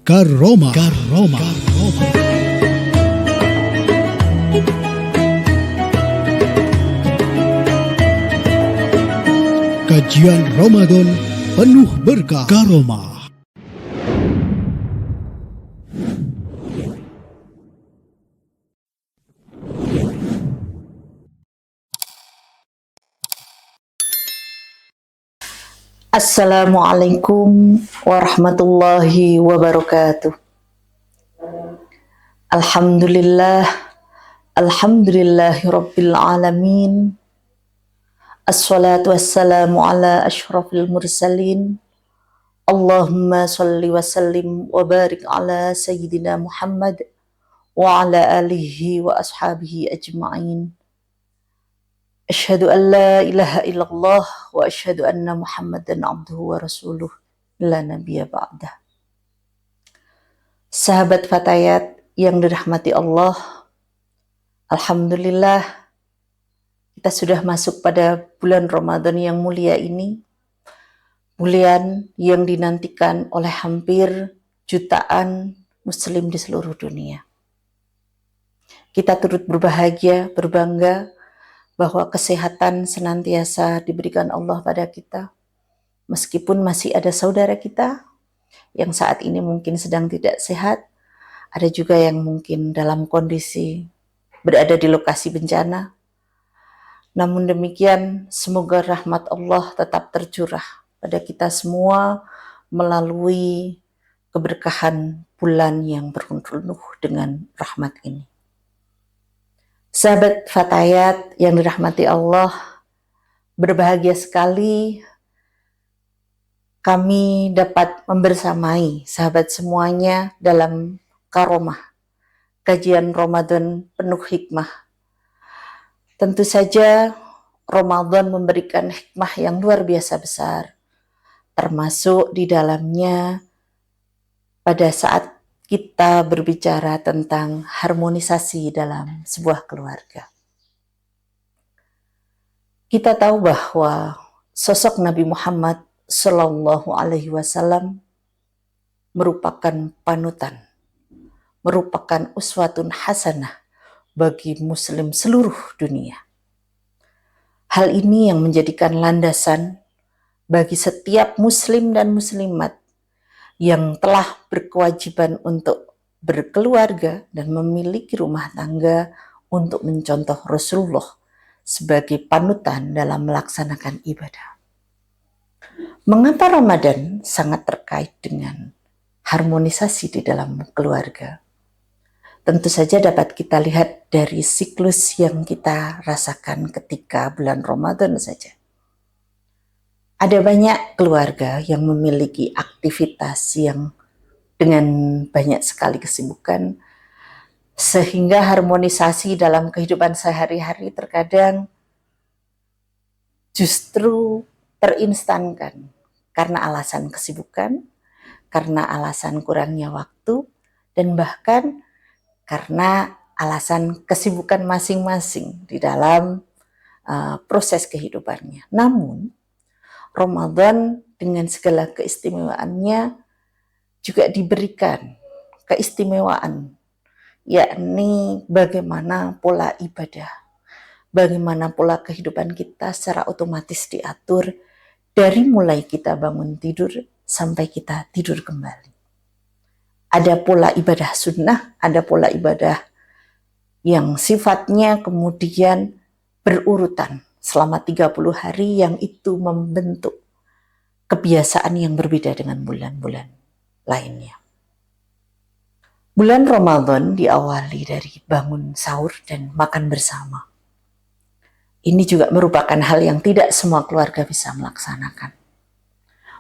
Karoma. Karoma. Kajian Ramadan penuh berkah. Karoma. Assalamualaikum warahmatullahi wabarakatuh. Alhamdulillah, alhamdulillahi rabbil alamin. Assalatu wassalamu ala ashrafil mursalin. Allahumma salli wa sallim wa barik ala sayyidina Muhammad wa ala alihi wa ashabihi ajma'in. Asyhadu an la ilaha illallah wa asyhadu anna Muhammadan abduhu wa rasuluh la nabiyya ba'dah. Sahabat Fatayat yang dirahmati Allah, alhamdulillah kita sudah masuk pada bulan Ramadan yang mulia ini, bulan yang dinantikan oleh hampir jutaan muslim di seluruh dunia. Kita turut berbahagia, berbangga bahwa kesehatan senantiasa diberikan Allah pada kita, meskipun masih ada saudara kita yang saat ini mungkin sedang tidak sehat, ada juga yang mungkin dalam kondisi berada di lokasi bencana. Namun demikian, semoga rahmat Allah tetap tercurah pada kita semua melalui keberkahan bulan yang penuh dengan rahmat ini. Sahabat Fatayat yang dirahmati Allah, berbahagia sekali kami dapat membersamai sahabat semuanya dalam Karomah, kajian Ramadan penuh hikmah. Tentu saja Ramadan memberikan hikmah yang luar biasa besar, termasuk di dalamnya pada saat kita berbicara tentang harmonisasi dalam sebuah keluarga. Kita tahu bahwa sosok Nabi Muhammad Sallallahu Alaihi Wasallam merupakan panutan, merupakan uswatun hasanah bagi muslim seluruh dunia. Hal ini yang menjadikan landasan bagi setiap muslim dan muslimat yang telah berkewajiban untuk berkeluarga dan memiliki rumah tangga untuk mencontoh Rasulullah sebagai panutan dalam melaksanakan ibadah. Mengapa Ramadan sangat terkait dengan harmonisasi di dalam keluarga? Tentu saja dapat kita lihat dari siklus yang kita rasakan ketika bulan Ramadan saja. Ada banyak keluarga yang memiliki aktivitas yang dengan banyak sekali kesibukan, sehingga harmonisasi dalam kehidupan sehari-hari terkadang justru terinstankan karena alasan kesibukan, karena alasan kurangnya waktu, dan bahkan karena alasan kesibukan masing-masing di dalam proses kehidupannya. Namun, Ramadan dengan segala keistimewaannya juga diberikan keistimewaan, yakni bagaimana pola ibadah, bagaimana pola kehidupan kita secara otomatis diatur dari mulai kita bangun tidur sampai kita tidur kembali. Ada pola ibadah sunnah, ada pola ibadah yang sifatnya kemudian berurutan selama 30 hari yang itu membentuk kebiasaan yang berbeda dengan bulan-bulan lainnya. Bulan Ramadan diawali dari bangun sahur dan makan bersama. Ini juga merupakan hal yang tidak semua keluarga bisa melaksanakan.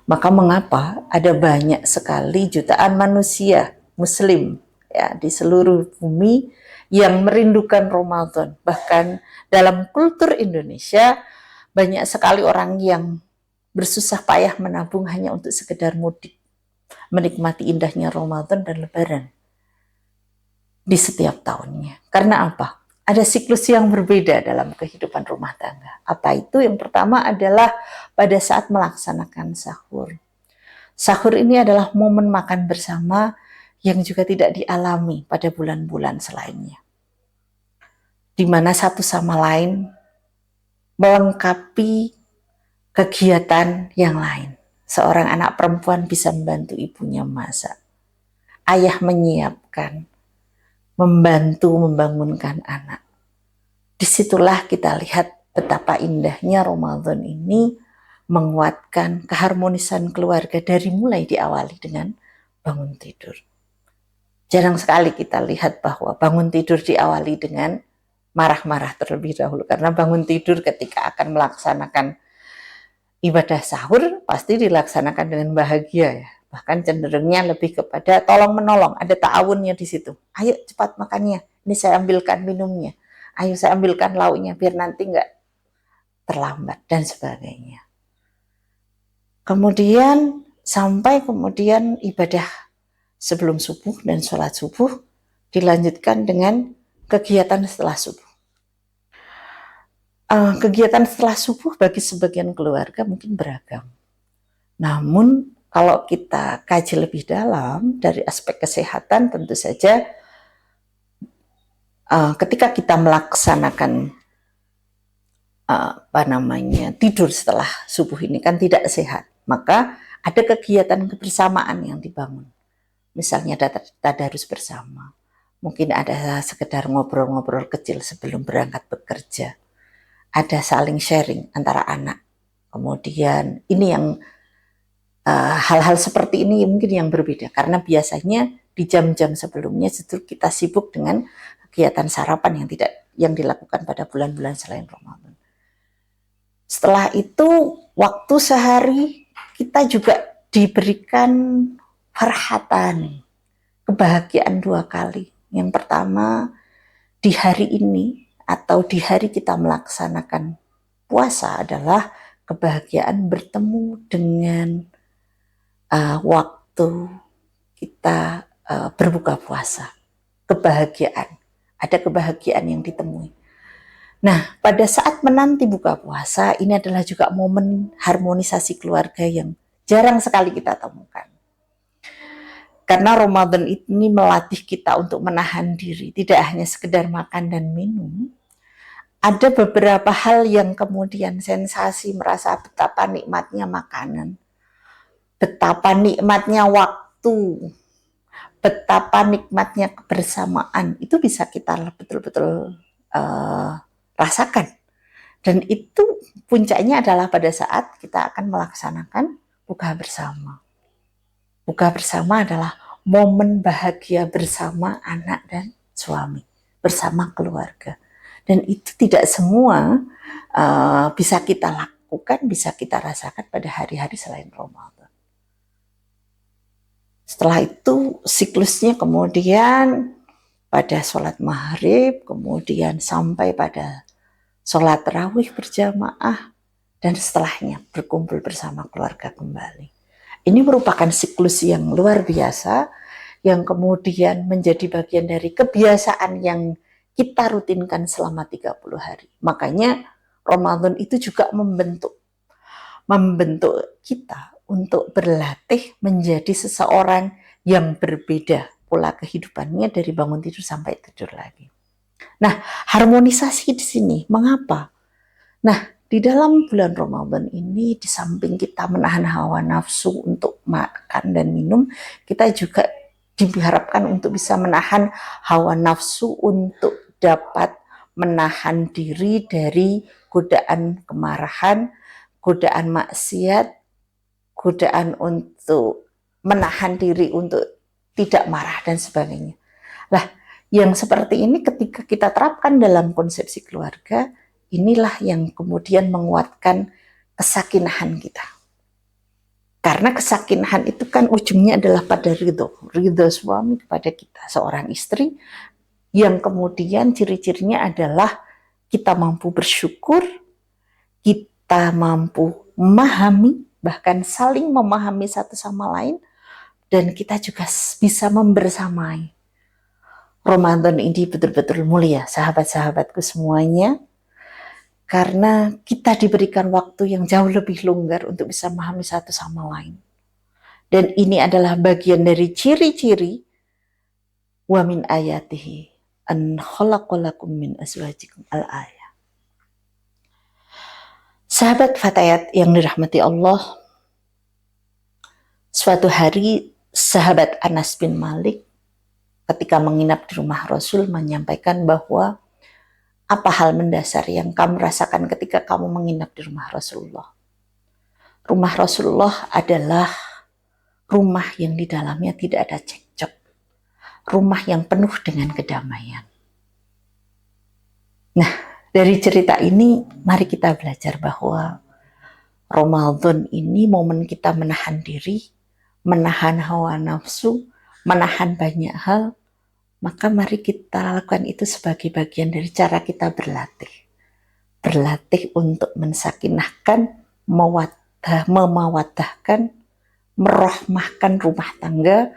Maka mengapa ada banyak sekali jutaan manusia muslim ya di seluruh bumi yang merindukan Ramadan. Bahkan dalam kultur Indonesia banyak sekali orang yang bersusah payah menabung hanya untuk sekedar mudik, menikmati indahnya Ramadan dan Lebaran di setiap tahunnya. Karena apa? Ada siklus yang berbeda dalam kehidupan rumah tangga. Apa itu? Yang pertama adalah pada saat melaksanakan sahur. Sahur ini adalah momen makan bersama yang juga tidak dialami pada bulan-bulan selainnya, di mana satu sama lain melengkapi kegiatan yang lain. Seorang anak perempuan bisa membantu ibunya masak, ayah menyiapkan, membantu membangunkan anak. Disitulah kita lihat betapa indahnya Ramadan ini menguatkan keharmonisan keluarga dari mulai diawali dengan bangun tidur. Jarang sekali kita lihat bahwa bangun tidur diawali dengan marah-marah terlebih dahulu, karena bangun tidur ketika akan melaksanakan ibadah sahur pasti dilaksanakan dengan bahagia ya. Bahkan cenderungnya lebih kepada tolong menolong, ada ta'awunnya di situ. Ayo cepat makannya, ini saya ambilkan minumnya. Ayo saya ambilkan lauknya biar nanti nggak terlambat dan sebagainya. Kemudian sampai kemudian ibadah sebelum subuh dan sholat subuh dilanjutkan dengan kegiatan setelah subuh. Kegiatan setelah subuh bagi sebagian keluarga mungkin beragam. Namun kalau kita kaji lebih dalam dari aspek kesehatan, tentu saja ketika kita melaksanakan tidur setelah subuh ini kan tidak sehat, maka ada kegiatan kebersamaan yang dibangun. Misalnya tadarus bersama, mungkin ada sekedar ngobrol-ngobrol kecil sebelum berangkat bekerja, ada saling sharing antara anak. Kemudian ini yang hal-hal seperti ini mungkin yang berbeda, karena biasanya di jam-jam sebelumnya justru kita sibuk dengan kegiatan sarapan yang dilakukan pada bulan-bulan selain Ramadan. Setelah itu waktu sehari kita juga diberikan farhatan, kebahagiaan 2 kali. Yang pertama, di hari ini atau di hari kita melaksanakan puasa adalah kebahagiaan bertemu dengan waktu kita berbuka puasa. Kebahagiaan, ada kebahagiaan yang ditemui. Nah, pada saat menanti buka puasa, ini adalah juga momen harmonisasi keluarga yang jarang sekali kita temukan. Karena Ramadan ini melatih kita untuk menahan diri, tidak hanya sekedar makan dan minum. Ada beberapa hal yang kemudian sensasi, merasa betapa nikmatnya makanan, betapa nikmatnya waktu, betapa nikmatnya kebersamaan, itu bisa kita betul-betul rasakan. Dan itu puncaknya adalah pada saat kita akan melaksanakan buka bersama. Buka bersama adalah momen bahagia bersama anak dan suami, bersama keluarga. Dan itu tidak semua bisa kita lakukan, bisa kita rasakan pada hari-hari selain Ramadan. Setelah itu siklusnya kemudian pada sholat maghrib, kemudian sampai pada sholat tarawih berjamaah, dan setelahnya berkumpul bersama keluarga kembali. Ini merupakan siklus yang luar biasa, yang kemudian menjadi bagian dari kebiasaan yang kita rutinkan selama 30 hari. Makanya Ramadan itu juga membentuk kita untuk berlatih menjadi seseorang yang berbeda pola kehidupannya dari bangun tidur sampai tidur lagi. Nah, harmonisasi di sini, mengapa? Nah, di dalam bulan Ramadan ini, di samping kita menahan hawa nafsu untuk makan dan minum, kita juga diharapkan untuk bisa menahan hawa nafsu untuk dapat menahan diri dari godaan kemarahan, godaan maksiat, godaan untuk menahan diri untuk tidak marah dan sebagainya. Lah, yang seperti ini ketika kita terapkan dalam konsepsi keluarga, inilah yang kemudian menguatkan kesakinahan kita. Karena kesakinahan itu kan ujungnya adalah pada ridho suami kepada kita, seorang istri, yang kemudian ciri-cirinya adalah kita mampu bersyukur, kita mampu memahami, bahkan saling memahami satu sama lain, dan kita juga bisa membersamai. Ramadan ini betul-betul mulia, sahabat-sahabatku semuanya, karena kita diberikan waktu yang jauh lebih longgar untuk bisa memahami satu sama lain. Dan ini adalah bagian dari ciri-ciri wa min ayatihi an khalaqalakum min azwajikum al-ayah. Sahabat Fatayat yang dirahmati Allah, suatu hari sahabat Anas bin Malik ketika menginap di rumah Rasul menyampaikan bahwa apa hal mendasar yang kamu rasakan ketika kamu menginap di rumah Rasulullah? Rumah Rasulullah adalah rumah yang di dalamnya tidak ada cekcok, rumah yang penuh dengan kedamaian. Nah, dari cerita ini mari kita belajar bahwa Ramadan ini momen kita menahan diri, menahan hawa nafsu, menahan banyak hal. Maka mari kita lakukan itu sebagai bagian dari cara kita berlatih. Berlatih untuk mensakinahkan, memawaddahkan, merahmahkan rumah tangga,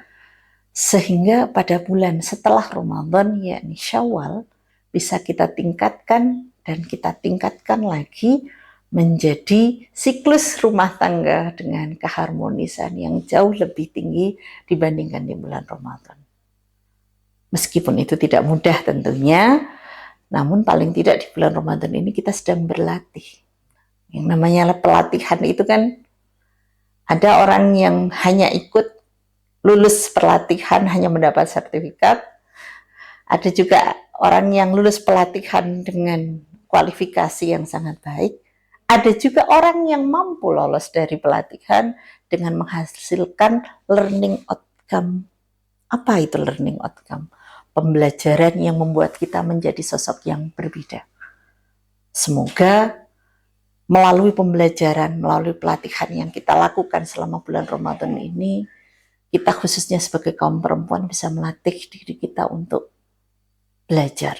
sehingga pada bulan setelah Ramadan, yakni Syawal, bisa kita tingkatkan dan kita tingkatkan lagi menjadi siklus rumah tangga dengan keharmonisan yang jauh lebih tinggi dibandingkan di bulan Ramadan. Meskipun itu tidak mudah tentunya, namun paling tidak di bulan Ramadan ini kita sedang berlatih. Yang namanya pelatihan itu kan, ada orang yang hanya ikut lulus pelatihan hanya mendapat sertifikat. Ada juga orang yang lulus pelatihan dengan kualifikasi yang sangat baik. Ada juga orang yang mampu lolos dari pelatihan dengan menghasilkan learning outcome. Apa itu learning outcome? Pembelajaran yang membuat kita menjadi sosok yang berbeda. Semoga melalui pembelajaran, melalui pelatihan yang kita lakukan selama bulan Ramadan ini, kita khususnya sebagai kaum perempuan bisa melatih diri kita untuk belajar.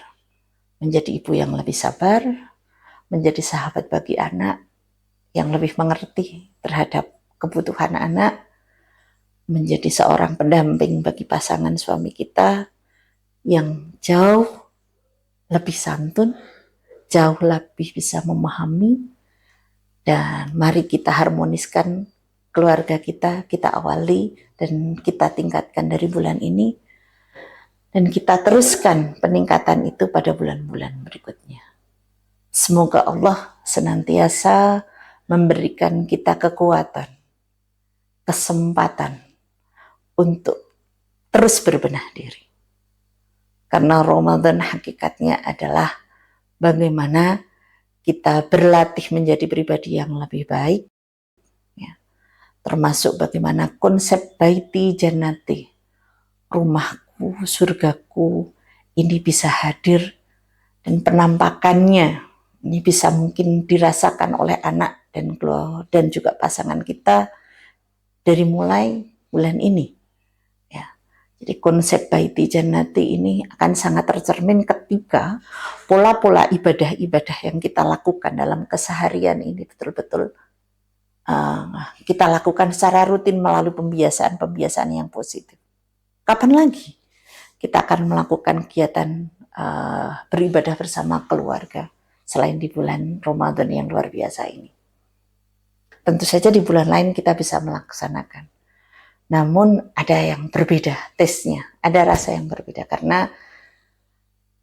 Menjadi ibu yang lebih sabar, menjadi sahabat bagi anak, yang lebih mengerti terhadap kebutuhan anak, menjadi seorang pendamping bagi pasangan suami kita, yang jauh lebih santun, jauh lebih bisa memahami, dan mari kita harmoniskan keluarga kita awali dan kita tingkatkan dari bulan ini, dan kita teruskan peningkatan itu pada bulan-bulan berikutnya. Semoga Allah senantiasa memberikan kita kekuatan, kesempatan untuk terus berbenah diri. Karena Ramadan hakikatnya adalah bagaimana kita berlatih menjadi pribadi yang lebih baik, ya. Termasuk bagaimana konsep baiti jannati, rumahku, surgaku, ini bisa hadir dan penampakannya ini bisa mungkin dirasakan oleh anak dan juga pasangan kita dari mulai bulan ini. Jadi konsep baiti jannati ini akan sangat tercermin ketika pola-pola ibadah-ibadah yang kita lakukan dalam keseharian ini betul-betul kita lakukan secara rutin melalui pembiasaan-pembiasaan yang positif. Kapan lagi kita akan melakukan kegiatan beribadah bersama keluarga selain di bulan Ramadan yang luar biasa ini? Tentu saja di bulan lain kita bisa melaksanakan. Namun ada yang berbeda tesnya, ada rasa yang berbeda karena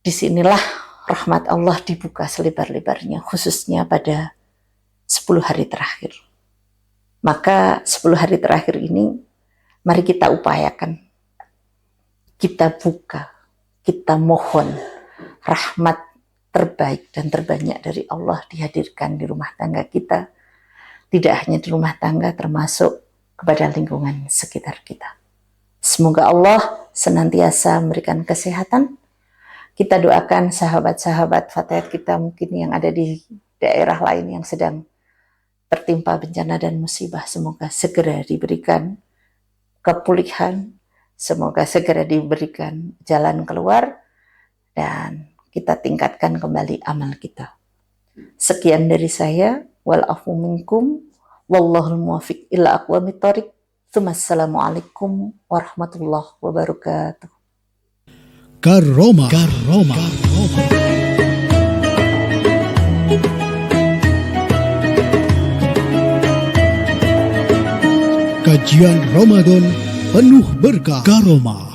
disinilah rahmat Allah dibuka selebar-lebarnya, khususnya pada 10 hari terakhir. Maka 10 hari terakhir ini mari kita upayakan, kita buka, kita mohon rahmat terbaik dan terbanyak dari Allah dihadirkan di rumah tangga kita, tidak hanya di rumah tangga, termasuk kepada lingkungan sekitar kita. Semoga Allah senantiasa memberikan kesehatan. Kita doakan sahabat-sahabat Fatayat kita mungkin yang ada di daerah lain yang sedang tertimpa bencana dan musibah, semoga segera diberikan kepulihan, semoga segera diberikan jalan keluar, dan kita tingkatkan kembali amal kita. Sekian dari saya, wal afu minkum, wallahul muwaffiq ila aqwamit thoriq. Assalamualaikum warahmatullahi wabarakatuh. Karoma. Kajian Ramadan penuh berkah. Karoma.